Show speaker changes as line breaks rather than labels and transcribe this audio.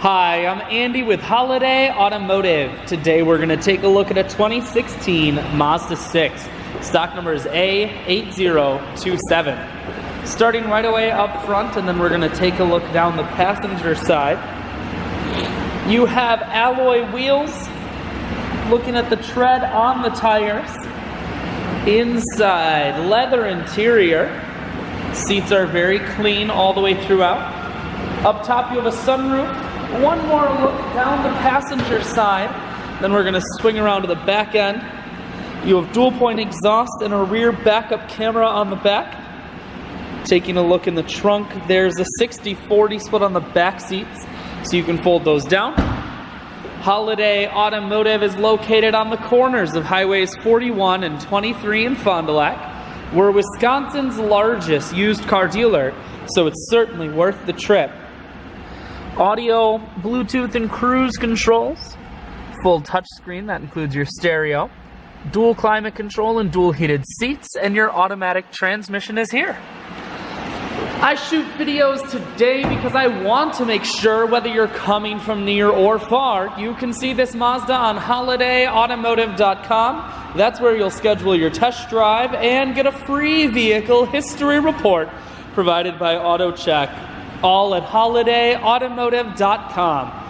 Hi, I'm Andy with Holiday Automotive. Today we're going to take a look at a 2016 Mazda 6. Stock number is A8027. Starting right away up front, and then we're going to take a look down the passenger side. You have alloy wheels. Looking at the tread on the tires. Inside, leather interior. Seats are very clean all the way throughout. Up top you have a sunroof. One more look down the passenger side, then we're going to swing around to the back end. You have dual point exhaust and a rear backup camera on the back. Taking a look in the trunk, there's a 60-40 split on the back seats, so you can fold those down. Holiday Automotive is located on the corners of Highways 41 and 23 in Fond du Lac. We're Wisconsin's largest used car dealer, so it's certainly worth the trip. Audio, Bluetooth, and cruise controls. Full touchscreen, that includes your stereo. Dual climate control and dual heated seats, and your automatic transmission is here. I shoot videos today because I want to make sure whether you're coming from near or far, you can see this Mazda on holidayautomotive.com. That's where you'll schedule your test drive and get a free vehicle history report provided by AutoCheck. All at holidayautomotive.com.